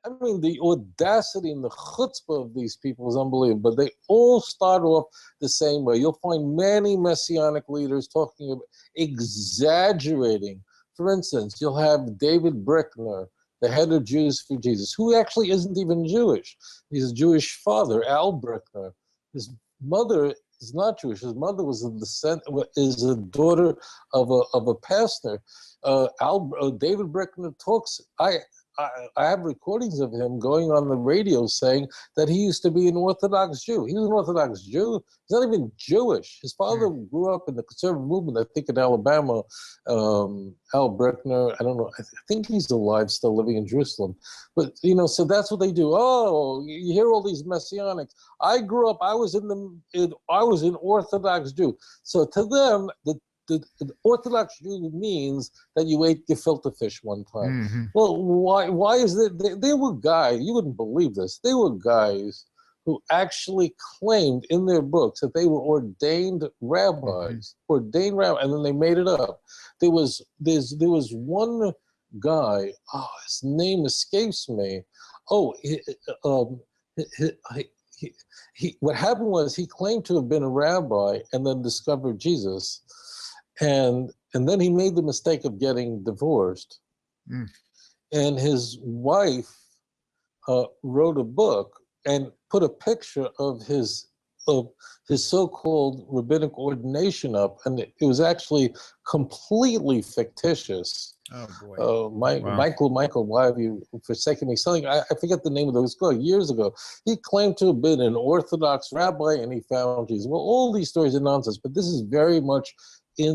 I mean, the audacity and the chutzpah of these people is unbelievable. But they all start off the same way. You'll find many Messianic leaders talking about exaggerating. For instance, you'll have David Brickner, the head of Jews for Jesus, who actually isn't even Jewish. He's a Jewish father, Al Brickner. His mother is not Jewish. His mother is a daughter of a pastor. David Brickner talks. I have recordings of him going on the radio saying that he used to be an Orthodox Jew. He was an Orthodox Jew. He's not even Jewish. His father grew up in the conservative movement, I think, in Alabama. Al Brickner, I don't know. I think he's alive, still living in Jerusalem. But, so that's what they do. Oh, you hear all these Messianics. I grew up, I was an Orthodox Jew. So to them, the Orthodox Jew means that you ate gefilte fish one time. Mm-hmm. Well, why is that? There were guys, you wouldn't believe this, there were guys who actually claimed in their books that they were ordained rabbis, and then they made it up. There was one guy, his name escapes me. What happened was he claimed to have been a rabbi and then discovered Jesus. And then he made the mistake of getting divorced. And his wife wrote a book and put a picture of his so-called rabbinic ordination up, and it was actually completely fictitious. Oh boy! Michael, why have you forsaken me? Something I forget the name of those guys. Years ago, he claimed to have been an Orthodox rabbi, and he found Jesus. Well, all these stories are nonsense, but this is very much this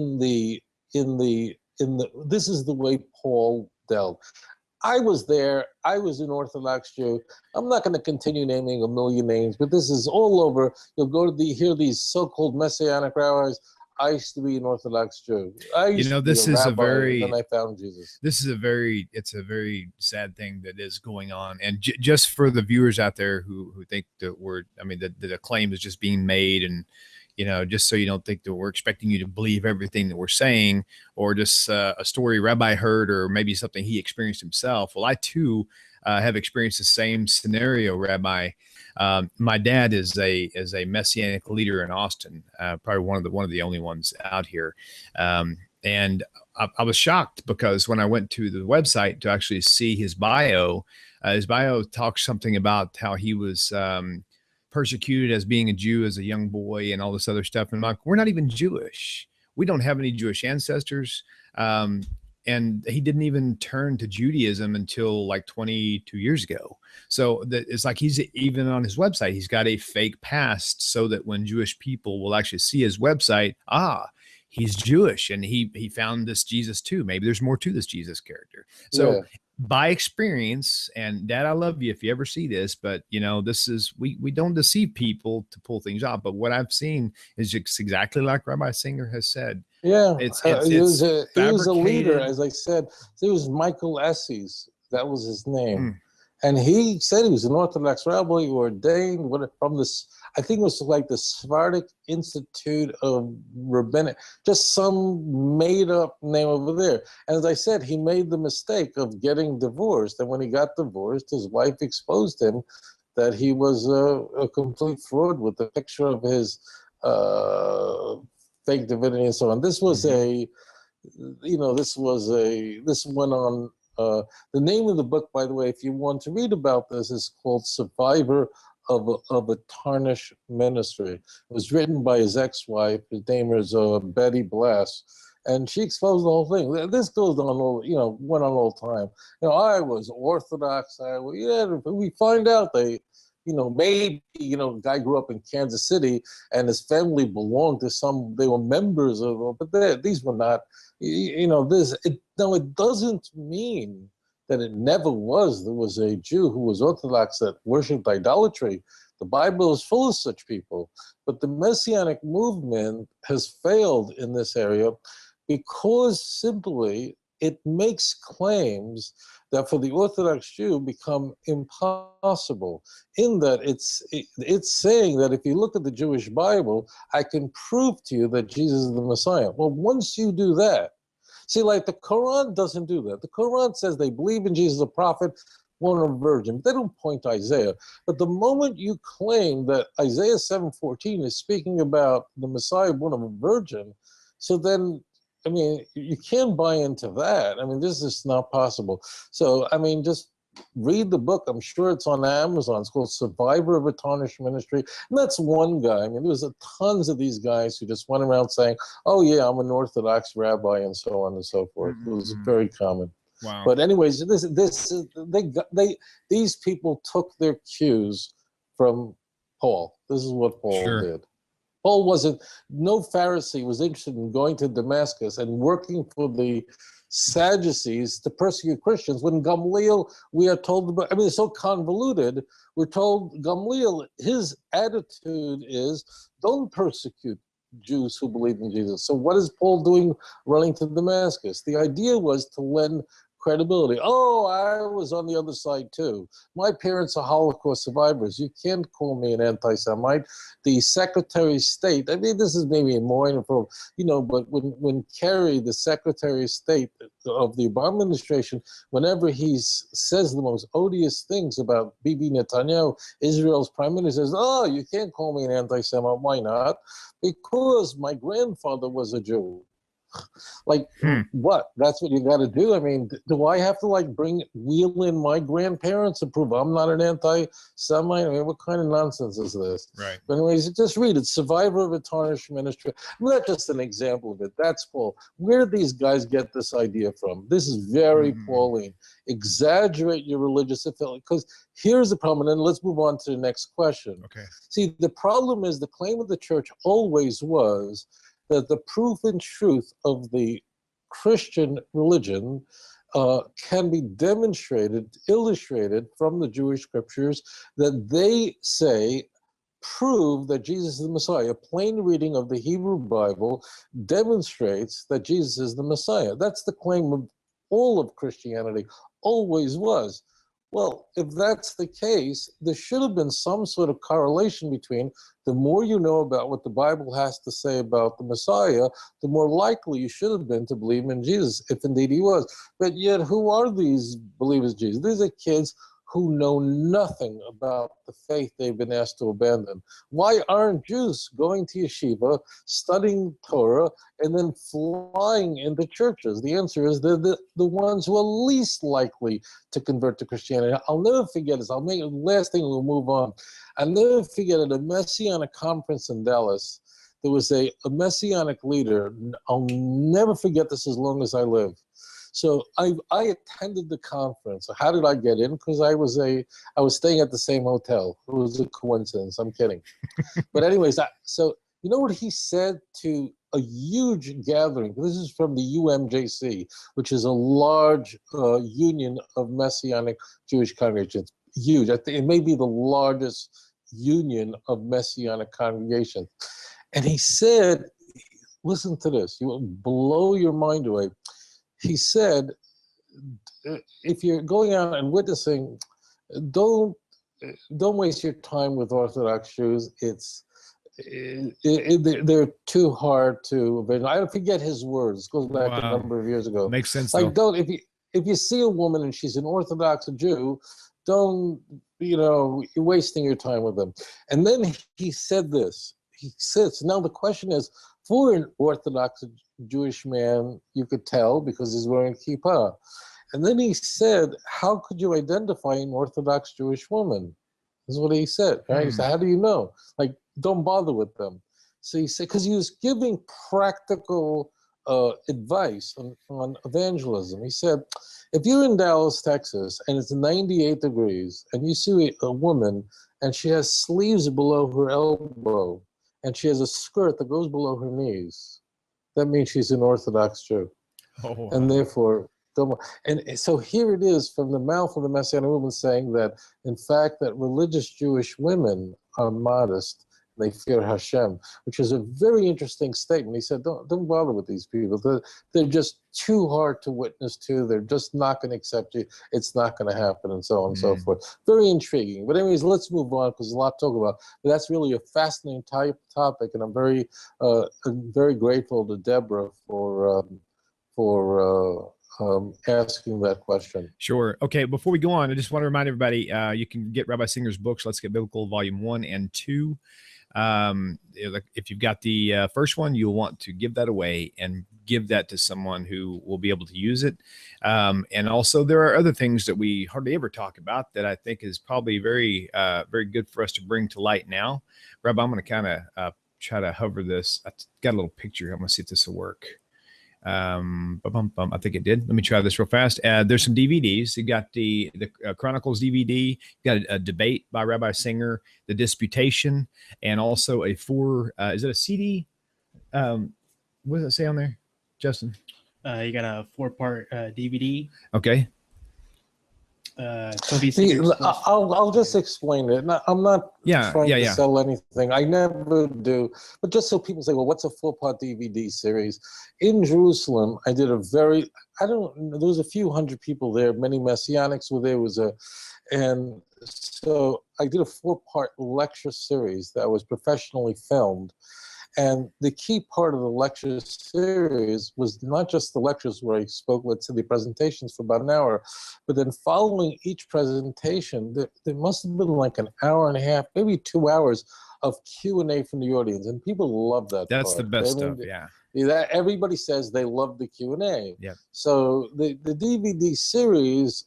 is the way Paul dealt. I was there. I was an Orthodox Jew. I'm not going to continue naming a million names, but this is all over. You'll go to hear these so-called Messianic rabbis. I used to be an Orthodox Jew. This is a very. Then I found Jesus. It's a very sad thing that is going on, and just for the viewers out there who think that the claim is just being made, and just so you don't think that we're expecting you to believe everything that we're saying, or just a story Rabbi heard, or maybe something he experienced himself. Well, I too have experienced the same scenario, Rabbi. My dad is a Messianic leader in Austin, probably one of the only ones out here. And I was shocked because when I went to the website to actually see his bio talks something about how he was persecuted as being a Jew as a young boy and all this other stuff. And I'm like, we're not even Jewish. We don't have any Jewish ancestors. And he didn't even turn to Judaism until like 22 years ago. So it's like he's even on his website, he's got a fake past so that when Jewish people will actually see his website, he's Jewish and he found this Jesus too. Maybe there's more to this Jesus character. So by experience, and Dad, I love you if you ever see this, but this is, we don't deceive people to pull things off. But what I've seen is just exactly like Rabbi Singer has said. Yeah, he was a leader, as I said. It was Michael Esses. That was his name. And he said he was an Orthodox rabbi, ordained from this, I think it was like the Sephardic Institute of Rabbinic, just some made up name over there. And as I said, he made the mistake of getting divorced. And when he got divorced, his wife exposed him that he was a complete fraud with the picture of his fake divinity and so on. This was this went on. The name of the book, by the way, if you want to read about this, is called Survivor of a Tarnished Ministry. It was written by his ex-wife. His name is Betty Blass, and she exposed the whole thing. This goes on went on all the time. I was Orthodox. We find out maybe, guy grew up in Kansas City and his family belonged to they were members of, but these were not, it doesn't mean that it never was. There was a Jew who was Orthodox that worshipped idolatry. The Bible is full of such people. But the Messianic movement has failed in this area because simply it makes claims that for the Orthodox Jew become impossible, in that it's saying that if you look at the Jewish Bible, I can prove to you that Jesus is the Messiah. Well, once you do that, see, like the Quran doesn't do that. The Quran says they believe in Jesus as a prophet, born a virgin. They don't point to Isaiah. But the moment you claim that Isaiah 7:14 is speaking about the Messiah born of a virgin, so then, I mean, you can't buy into that. I mean, this is not possible. So, I mean, just read the book. I'm sure it's on Amazon. It's called Survivor of a Tarnished Ministry. And that's one guy. I mean, there was tons of these guys who just went around saying, oh, yeah, I'm an Orthodox rabbi, and so on and so forth. It was very common. Wow. But anyways, these people took their cues from Paul. This is what Paul did. Paul no Pharisee was interested in going to Damascus and working for the Sadducees to persecute Christians. When Gamaliel, we are told about, I mean, it's so convoluted, we're told Gamaliel, his attitude is, don't persecute Jews who believe in Jesus. So what is Paul doing running to Damascus? The idea was to lend credibility. Oh, I was on the other side too. My parents are Holocaust survivors. You can't call me an anti-Semite. The Secretary of State, I mean, this is maybe more inappropriate, but when Kerry, the Secretary of State of the Obama administration, whenever he says the most odious things about Bibi Netanyahu, Israel's prime minister, says, oh, you can't call me an anti-Semite. Why not? Because my grandfather was a Jew. Like, what? That's what you got to do? I mean, do I have to, wheel in my grandparents to prove I'm not an anti-Semite? I mean, what kind of nonsense is this? Right. But anyways, just read it. Survivor of a Tarnished Ministry. That's just an example of it. That's Paul. Where do these guys get this idea from? This is very Pauline. Exaggerate your religious affiliation. Because here's the problem, and then let's move on to the next question. Okay. See, the problem is the claim of the church always was that the proof and truth of the Christian religion can be demonstrated, illustrated from the Jewish scriptures that they say prove that Jesus is the Messiah. A plain reading of the Hebrew Bible demonstrates that Jesus is the Messiah. That's the claim of all of Christianity, always was. Well, if that's the case, there should have been some sort of correlation between the more you know about what the Bible has to say about the Messiah, the more likely you should have been to believe in Jesus, if indeed he was. But yet, who are these believers in Jesus? These are kids who know nothing about the faith they've been asked to abandon. Why aren't Jews going to yeshiva, studying Torah, and then flying into churches? The answer is they're the ones who are least likely to convert to Christianity. I'll never forget this. I'll make it the last thing, we'll move on. I'll never forget at a Messianic conference in Dallas, there was a Messianic leader. I'll never forget this as long as I live. So I attended the conference. How did I get in? Because I was staying at the same hotel. It was a coincidence. I'm kidding. But anyways, so you know what he said to a huge gathering? This is from the UMJC, which is a large union of Messianic Jewish congregations. Huge. I think it may be the largest union of Messianic congregations. And he said, listen to this. You will blow your mind away. He said, if you're going out and witnessing, don't waste your time with Orthodox Jews. They're too hard to evangelize. I forget his words. It goes back a number of years ago. Makes sense. Like, if you see a woman and she's an Orthodox Jew, don't, you're wasting your time with them. And then he said this. He says, now the question is, for an Orthodox Jewish man, you could tell because he's wearing kippah. And then he said, how could you identify an Orthodox Jewish woman? This is what he said, right? He said, how do you know? Like, don't bother with them. So he said, because he was giving practical advice on evangelism. He said, if you're in Dallas, Texas, and it's 98 degrees, and you see a woman, and she has sleeves below her elbow, and she has a skirt that goes below her knees, that means she's an Orthodox Jew. Oh, wow. And therefore, and so here it is from the mouth of the Messianic movement saying that, in fact, that religious Jewish women are modest. They fear Hashem, which is a very interesting statement. He said, don't bother with these people. They're just too hard to witness to. They're just not going to accept you. It's not going to happen, and so on and so forth. Very intriguing. But anyways, let's move on because there's a lot to talk about. But that's really a fascinating topic, and I'm very grateful to Deborah for asking that question. Sure. Okay. Before we go on, I just want to remind everybody, you can get Rabbi Singer's books, Let's Get Biblical, Volume 1 and 2. If you've got the first one, you'll want to give that away and give that to someone who will be able to use it. And also there are other things that we hardly ever talk about that I think is probably very, very good for us to bring to light now. Rabbi, I'm going to kind of try to hover this. I got a little picture. I'm going to see if this will work. I think it did. Let me try this real fast. There's some DVDs. You got the Chronicles DVD. You got a debate by Rabbi Singer, the Disputation, and also a is it a CD? What does it say on there, Justin? You got a 4-part DVD. Okay. I'll just explain it. I'm not trying to sell anything. I never do. But just so people say, well, what's a 4-part DVD series? In Jerusalem, I did there was a few hundred people there. Many Messianics were there. And so I did a 4-part lecture series that was professionally filmed. And the key part of the lecture series was not just the lectures where I spoke, let's say, the presentations for about an hour, but then following each presentation, there must have been like an hour and a half, maybe 2 hours of Q&A from the audience. And people love that. That's the best stuff, yeah. Everybody says they love the Q&A. Yeah. So the DVD series,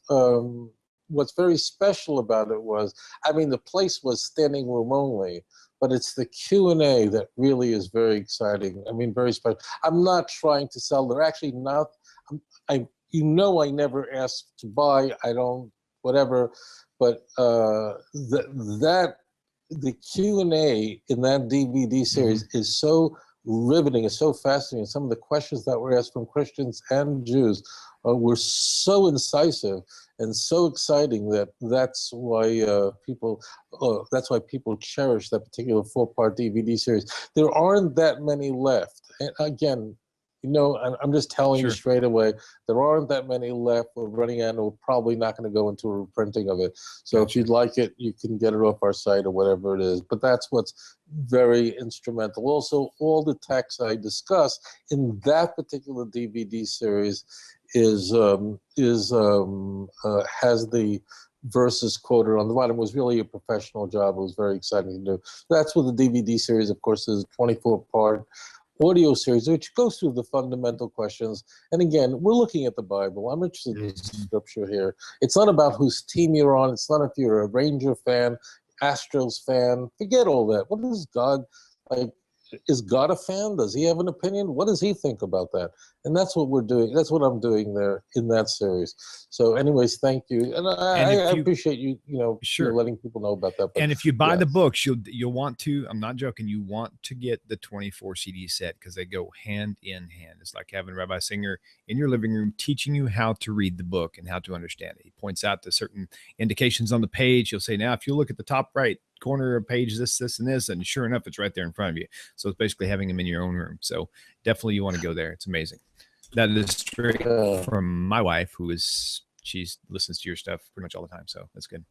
what's very special about it was, the place was standing room only, but it's the Q&A that really is very exciting. Very special. I'm not trying to sell. They're actually not. I never asked to buy. I don't, whatever. But the Q&A in that DVD series is so riveting. It's so fascinating. Some of the questions that were asked from Christians and Jews were so incisive and so exciting that's why people cherish that particular 4-part DVD series. There aren't that many left. And again, I'm just telling you straight away, there aren't that many left. We're running out, and we're probably not going to go into a reprinting of it. So if you'd like it, you can get it off our site or whatever it is. But that's what's very instrumental. Also, all the texts I discuss in that particular DVD series has the verses quoted on the bottom. It was really a professional job. It was very exciting to do. That's what the DVD series, of course, is a 24-part audio series, which goes through the fundamental questions. And again, we're looking at the Bible. I'm interested in scripture here. It's not about whose team you're on. It's not if you're a Ranger fan, Astros fan. Forget all that. What is God like? Is God a fan? Does he have an opinion? What does he think about that? And that's what we're doing. That's what I'm doing there in that series. So anyways, thank you. And I appreciate you, letting people know about that. But, and if you buy the books, you'll want to, I'm not joking, you want to get the 24 CD set because they go hand in hand. It's like having Rabbi Singer in your living room teaching you how to read the book and how to understand it. He points out the certain indications on the page. He'll say, now, if you look at the top right corner of page, this, and this, and sure enough, it's right there in front of you. So it's basically having them in your own room. So definitely you want to go there. It's amazing. That is straight from my wife, she listens to your stuff pretty much all the time. So that's good.